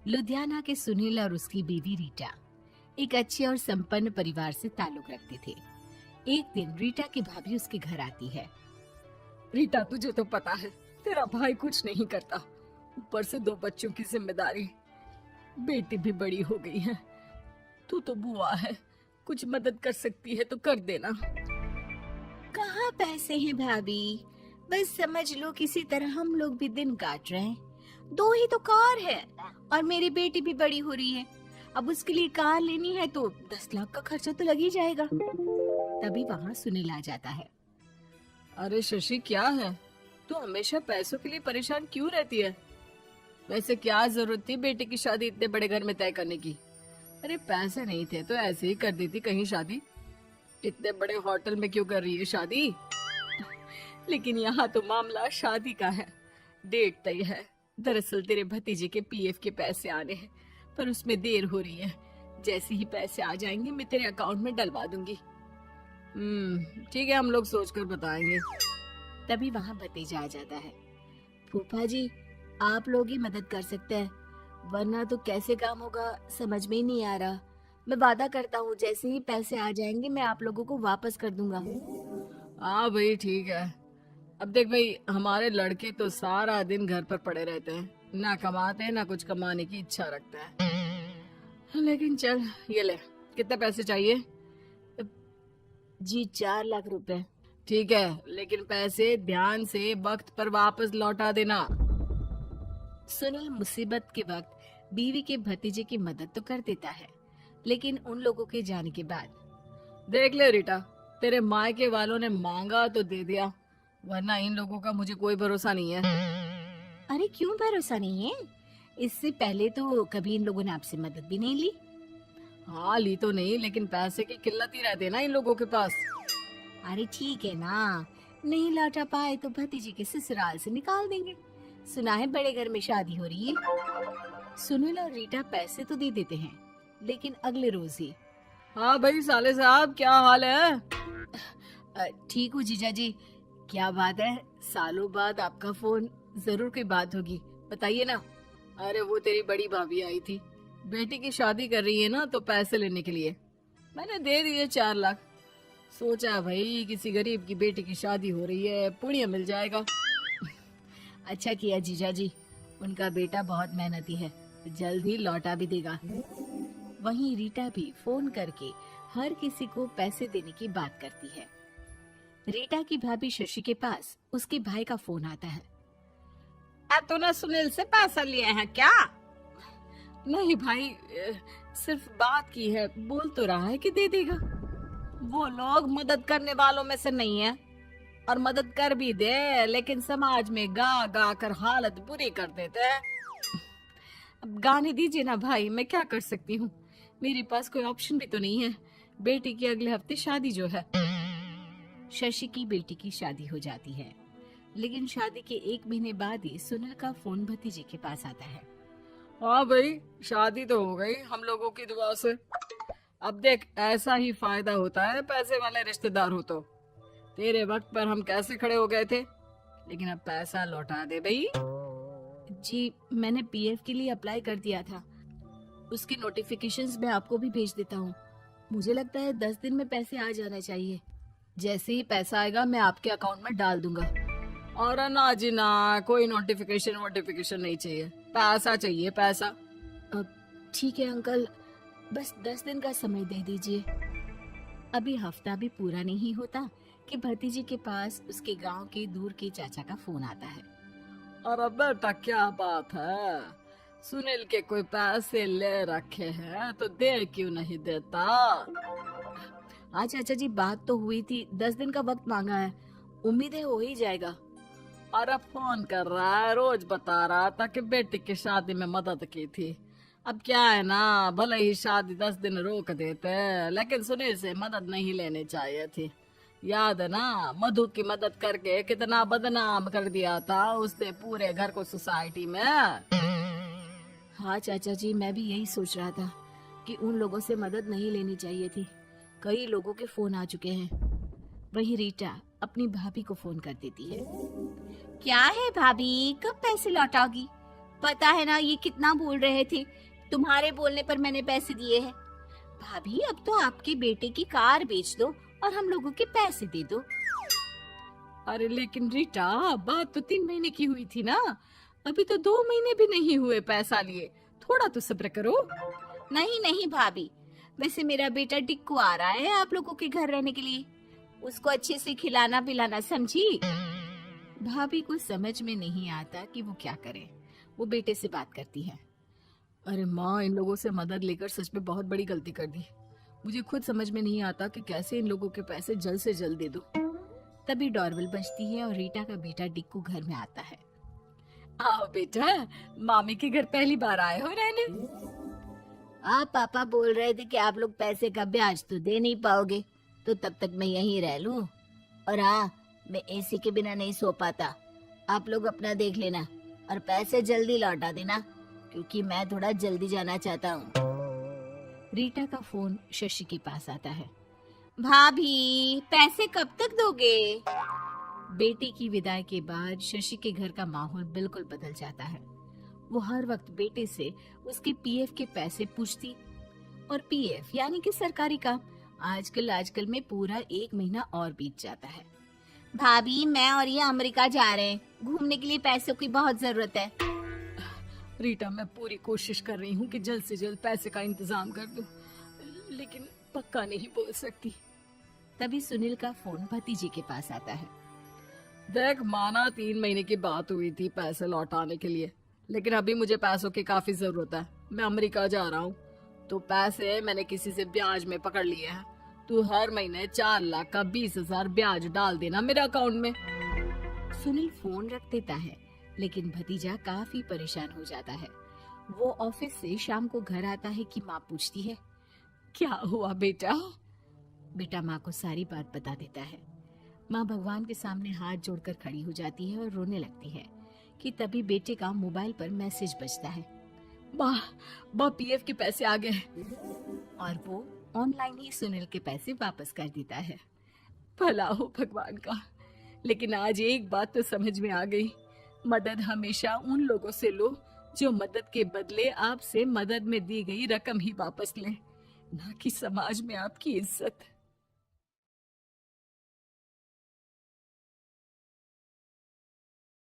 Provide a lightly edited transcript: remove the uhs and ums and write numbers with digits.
लुधियाना के सुनील और उसकी बीवी रीटा एक अच्छे और संपन्न परिवार से ताल्लुक रखते थे। एक दिन रीटा की भाभी उसके घर आती है। रीटा, तुझे तो पता है तेरा भाई कुछ नहीं करता, ऊपर से 2 बच्चों की जिम्मेदारी, बेटी भी बड़ी हो गई है। तू तो बुआ है, कुछ मदद कर सकती है तो कर देना। कहाँ पैसे हैं भाभी, बस समझ लो किसी तरह हम लोग भी दिन काट रहे हैं। 2 ही तो कार है और मेरी बेटी भी बड़ी हो रही है। अब उसके लिए कार लेनी है तो 10 लाख का खर्चा तो लग ही जाएगा। तभी वहाँ सुनील आ जाता है। अरे शशि, क्या है, तू हमेशा पैसों के लिए परेशान क्यों रहती है? वैसे क्या जरूरत थी बेटी की शादी इतने बड़े घर में तय करने की? अरे पैसे नहीं थे तो ऐसे ही कर देती कहीं शादी। इतने बड़े होटल में क्यों कर रही है शादी? लेकिन यहाँ तो मामला शादी का है, डेट तय है। दरअसल तेरे भतीजे के पीएफ के पैसे आने हैं, पर उसमें देर हो रही है। जैसे ही पैसे आ जाएंगे मैं तेरे अकाउंट में डलवा दूंगी। ठीक है, हम लोग सोचकर बताएंगे। तभी वहाँ भतीजा आ जाता है। फूफा जी, आप लोग ही मदद कर सकते हैं, वरना तो कैसे काम होगा समझ में ही नहीं आ रहा। मैं वादा करता हूँ जैसे ही पैसे आ जाएंगे मैं आप लोगों को वापस कर दूंगा। हाँ भाई, ठीक है। अब देख भाई, हमारे लड़के तो सारा दिन घर पर पड़े रहते हैं, ना कमाते हैं ना कुछ कमाने की इच्छा रखते हैं। लेकिन चल, ये ले, कितने पैसे चाहिए? जी 4 लाख रुपए। ठीक है, लेकिन पैसे ध्यान से वक्त पर वापस लौटा देना। सुनील मुसीबत के वक्त बीवी के भतीजे की मदद तो कर देता है, लेकिन उन लोगों के जाने के बाद देख ले रीटा, तेरे मायके वालों ने मांगा तो दे दिया, वरना इन लोगों का मुझे कोई भरोसा नहीं है। अरे क्यों भरोसा नहीं है? इससे पहले तो कभी इन लोगों ने आपसे मदद भी नहीं ली। हाँ, ली तो नहीं, लेकिन पैसे की किल्लत ही रहती है ना इन लोगों के पास। अरे ठीक है ना, नहीं लौटा पाए तो भतीजे के ससुराल से निकाल देंगे। सुना है बड़े घर में शादी हो रही है। सुनील और रीटा पैसे तो दे देते हैं, लेकिन अगले रोज ही। हाँ भाई साले साहब, क्या हाल है? ठीक हूँ जीजा जी। क्या बात है, सालों बाद आपका फोन, जरूर कोई बात होगी, बताइए ना। अरे वो तेरी बड़ी भाभी आई थी, बेटी की शादी कर रही है ना, तो पैसे लेने के लिए मैंने दे दिए 4 लाख। सोचा भाई किसी गरीब की बेटी की शादी हो रही है, पुण्य मिल जाएगा। अच्छा किया जीजा जी, उनका बेटा बहुत मेहनती है, जल्द ही लौटा भी देगा। वहीं रीटा भी फोन करके हर किसी को पैसे देने की बात करती है। रीटा की भाभी शशि के पास उसके भाई का फोन आता है। तूने सुनील से पैसा लिए हैं क्या? नहीं भाई, सिर्फ बात की है, बोल तो रहा है कि दे देगा। वो लोग मदद करने वालों में से नहीं है, और मदद कर भी दे लेकिन समाज में गा गा कर हालत बुरी कर देते हैं। अब गाने दीजिए ना भाई, मैं क्या कर सकती हूँ, मेरे पास कोई ऑप्शन भी तो नहीं है। बेटी की अगले हफ्ते शादी जो है। शशि की बेटी की शादी हो जाती है, लेकिन शादी के 1 महीने बाद ही सुनील का फोन भतीजे के पास आता है। हाँ भाई, शादी तो हो गई हम लोगों की दुआ से। अब देख, ऐसा ही फायदा होता है पैसे वाले रिश्तेदार हो तो। तेरे वक्त पर हम कैसे खड़े हो गए थे, लेकिन अब पैसा लौटा दे भाई। जी, मैंने पीएफ के लिए अप्लाई कर दिया था, उसकी नोटिफिकेशंस मैं आपको भी भेज देता हूँ। मुझे लगता है 10 दिन में पैसे आ जाना चाहिए। जैसे ही पैसा आएगा मैं आपके अकाउंट में डाल दूंगा। और ना जी ना, कोई नोटिफिकेशन नहीं चाहिए, पैसा चाहिए, पैसा। ठीक है अंकल, बस 10 दिन का समय दे दीजिए। अभी हफ्ता भी पूरा नहीं होता कि भतीजे के पास उसके गांव के दूर के चाचा का फोन आता है। अरे बेटा, क्या बात है, सुनील के कोई पैसे ले रखे हैं तो दे क्यों नहीं देता? हाँ चाचा जी, बात तो हुई थी, 10 दिन का वक्त मांगा है, उम्मीद है हो ही जाएगा। अरे फोन कर रहा है, रोज बता रहा था कि बेटी की शादी में मदद की थी। अब क्या है ना, भले ही शादी 10 दिन रोक देते, लेकिन सुनील से मदद नहीं लेनी चाहिए थी। याद है ना, मधु की मदद करके कितना बदनाम कर दिया था उसने पूरे घर को सोसाइटी में। हाँ चाचा जी, मैं भी यही सोच रहा था कि उन लोगों से मदद नहीं लेनी चाहिए थी। कई लोगों के फोन आ चुके हैं। वही रीटा अपनी भाभी को फोन कर देती है। क्या है भाभी, कब पैसे लौटाओगी? पता है ना ये कितना बोल रहे थे, तुम्हारे बोलने पर मैंने पैसे दिए हैं। भाभी अब तो आपके बेटे की कार बेच दो और हम लोगों के पैसे दे दो। अरे लेकिन रीटा, बात तो 3 महीने की हुई थी ना, अभी तो 2 महीने भी नहीं हुए पैसा लिए, थोड़ा तो सब्र करो। नहीं नहीं भाभी, वैसे मेरा बेटा टिक्कू आ रहा है आप लोगों के घर रहने के लिए, उसको अच्छे से खिलाना पिलाना, समझी? भाभी को समझ में नहीं आता कि वो क्या करे। वो बेटे से बात करती है। अरे माँ, इन लोगों से मदद लेकर सच में बहुत बड़ी गलती कर दी। मुझे खुद समझ में नहीं आता कि कैसे इन लोगों के पैसे जल्द से जल्द दे दूं। तभी डोरबेल बजती है और रीटा का बेटा टिक्कू घर में आता है। आओ बेटा, मामी के घर पहली बार आए हो रहने। आप पापा बोल रहे थे कि आप लोग पैसे का ब्याज तो दे नहीं पाओगे, तो तब तक मैं यहीं रह लूं। और हाँ, मैं एसी के बिना नहीं सो पाता। आप लोग अपना देख लेना और पैसे जल्दी लौटा देना, क्योंकि मैं थोड़ा जल्दी जाना चाहता हूँ। रीटा का फोन शशि के पास आता है। भाभी, पैसे कब तक दोगे? बेटी की विदाई के बाद शशि के घर का माहौल बिल्कुल बदल जाता है। वो हर वक्त बेटे से उसके पीएफ के पैसे पूछती, और पीएफ यानी कि सरकारी काम। आजकल में पूरा 1 महीना और बीत जाता है। भाभी, मैं और ये अमेरिका जा रहे हैं, घूमने के लिए पैसों की बहुत जरूरत है। रीटा, मैं पूरी कोशिश कर रही हूँ कि जल्द से जल्द पैसे का इंतजाम कर दूं, लेकिन पक्का नहीं बोल सकती। तभी सुनील का फोन भतीजे के पास आता है। देख माना 3 महीने की बात हुई थी पैसे लौटाने के लिए, लेकिन अभी मुझे पैसों की काफी जरूरत है। मैं अमेरिका जा रहा हूँ, तो पैसे मैंने किसी से ब्याज में पकड़ लिए हैं। तू हर महीने 4 लाख का 20,000 ब्याज डाल देना मेरे अकाउंट में। सुनील फोन रख देता है, लेकिन भतीजा काफी परेशान हो जाता है। वो ऑफिस से शाम को घर आता है कि माँ पूछती है, क्या हुआ बेटा? बेटा माँ को सारी बात बता देता है। माँ भगवान के सामने हाथ जोड़कर खड़ी हो जाती है और रोने लगती है कि तभी बेटे का मोबाइल पर मैसेज बजता है। माँ, पीएफ के पैसे आ गए। और वो ऑनलाइन ही सुनील के पैसे वापस कर देता है। भला हो भगवान का। लेकिन आज एक बात तो समझ में आ गई, मदद हमेशा उन लोगों से लो जो मदद के बदले आपसे मदद में दी गई रकम ही वापस लें, ना कि समाज में आपकी इज्जत।